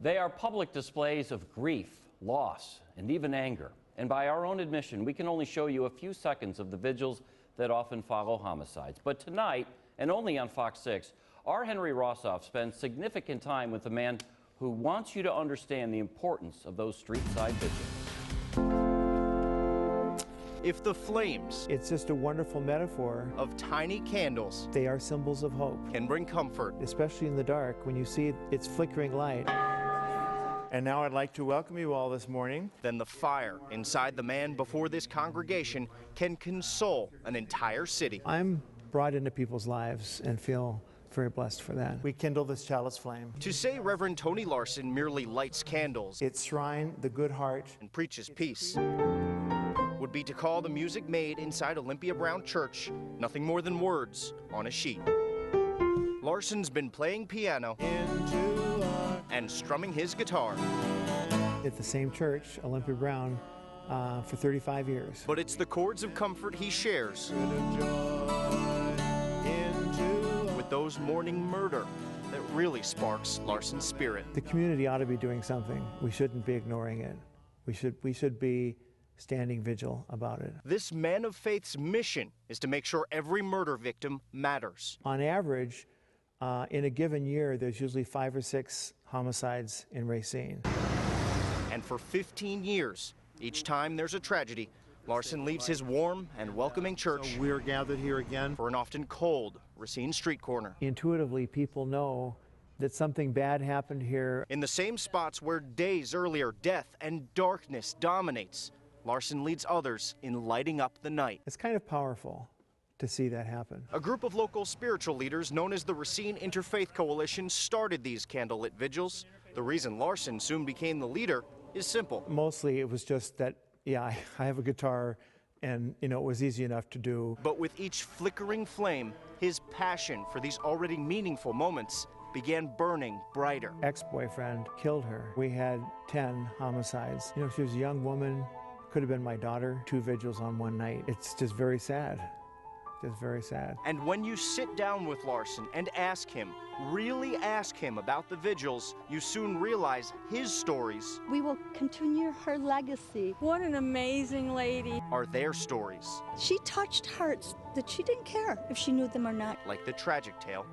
They are public displays of grief, loss, and even anger. And by our own admission, we can only show you a few seconds of the vigils that often follow homicides. But tonight, and only on Fox 6, our Henry Rossoff spends significant time with a man who wants you to understand the importance of those street-side vigils. If the flames, it's just a wonderful metaphor of tiny candles, they are symbols of hope, can bring comfort, especially in the dark when you see its flickering light. And now I'd like to welcome you all this morning. Then the fire inside the man before this congregation can console an entire city. I'm brought into people's lives and feel very blessed for that. We kindle this chalice flame. To say Reverend Tony Larsen merely lights candles, it's shrine the good heart, and preaches peace, would be to call the music made inside Olympia Brown Church nothing more than words on a sheet. Larsen's been playing piano and strumming his guitar at the same church, Olympia Brown, for 35 years. But it's the chords of comfort he shares with those mourning murder that really sparks Larsen's spirit. The community ought to be doing something. We shouldn't be ignoring it. We should be standing vigil about it. This man of faith's mission is to make sure every murder victim matters. On average, in a given year, there's usually 5 or 6 homicides in Racine. And for 15 years, each time there's a tragedy, Larsen leaves his warm and welcoming church. So we're gathered here again for an often cold Racine street corner. Intuitively, people know that something bad happened here. In the same spots where days earlier death and darkness dominates, Larsen leads others in lighting up the night. It's kind of powerful to see that happen. A group of local spiritual leaders known as the Racine Interfaith Coalition started these candlelit vigils. The reason Larsen soon became the leader is simple. Mostly it was just that, yeah, I have a guitar and, it was easy enough to do. But with each flickering flame, his passion for these already meaningful moments began burning brighter. Ex-boyfriend killed her. We had 10 homicides. She was a young woman, could have been my daughter, 2 vigils on one night. It's just very sad. Just very sad. And when you sit down with Larsen and ask him, really ask him about the vigils, you soon realize his stories. We will continue her legacy. What an amazing lady. Are their stories. She touched hearts that she didn't care if she knew them or not. Like the tragic tale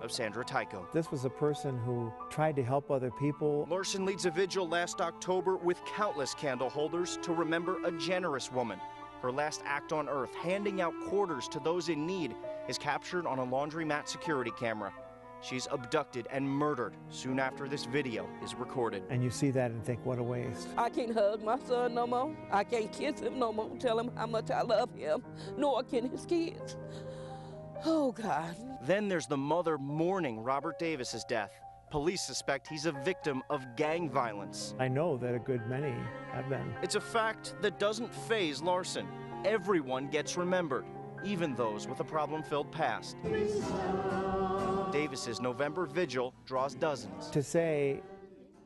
of Sandra Tycho. This was a person who tried to help other people. Larsen leads a vigil last October with countless candle holders to remember a generous woman. Her last act on earth, handing out quarters to those in need, is captured on a laundromat security camera. She's abducted and murdered soon after this video is recorded. And you see that and think, what a waste. I can't hug my son no more. I can't kiss him no more, tell him how much I love him, nor can his kids. Oh, God. Then there's the mother mourning Robert Davis's death. Police suspect he's a victim of gang violence. I know that a good many have been. It's a fact that doesn't faze Larsen. Everyone gets remembered, even those with a problem-filled past. Davis's November vigil draws dozens. To say,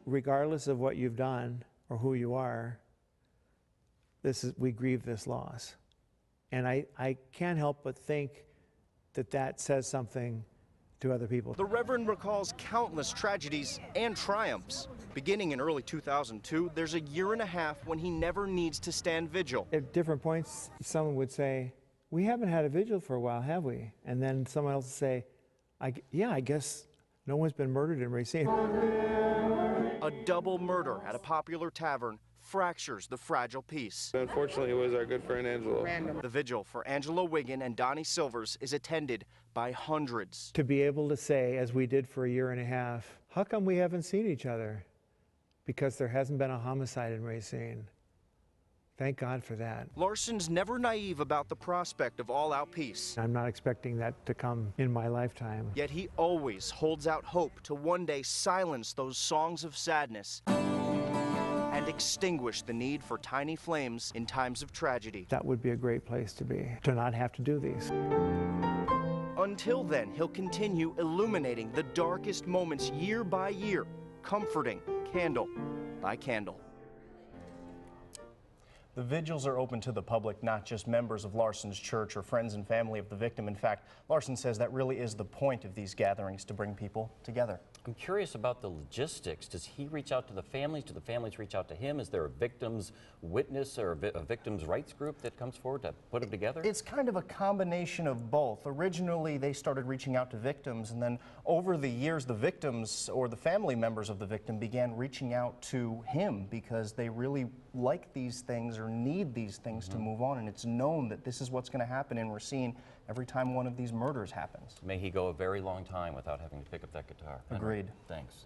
regardless of what you've done or who you are, we grieve this loss. And I can't help but think that says something to other people. The Reverend recalls countless tragedies and triumphs. Beginning in early 2002, there's a year and a half when he never needs to stand vigil. At different points, someone would say, we haven't had a vigil for a while, have we? And then someone else would say, yeah, I guess no one's been murdered in Racine. A double murder at a popular tavern fractures the fragile peace. Unfortunately, it was our good friend Angelo. The vigil for Angelo Wiggin and Donnie Silvers is attended by hundreds. To be able to say, as we did for a year and a half, how come we haven't seen each other? Because there hasn't been a homicide in Racine. Thank God for that. Larsen's never naive about the prospect of all-out peace. I'm not expecting that to come in my lifetime. Yet he always holds out hope to one day silence those songs of sadness and extinguish the need for tiny flames in times of tragedy. That would be a great place to be, to not have to do these. Until then, he'll continue illuminating the darkest moments year by year, comforting candle by candle. The vigils are open to the public, not just members of Larsen's church or friends and family of the victim. In fact, Larsen says that really is the point of these gatherings, to bring people together. I'm curious about the logistics. Does he reach out to the families? Do the families reach out to him? Is there a victim's witness or a victim's rights group that comes forward to put them together? It's kind of a combination of both. Originally, they started reaching out to victims, and then over the years, the victims or the family members of the victim began reaching out to him because they really like these things or need these things to move on, and it's known that this is what's going to happen in Racine every time one of these murders happens. May he go a very long time without having to pick up that guitar. Agreed. Thanks.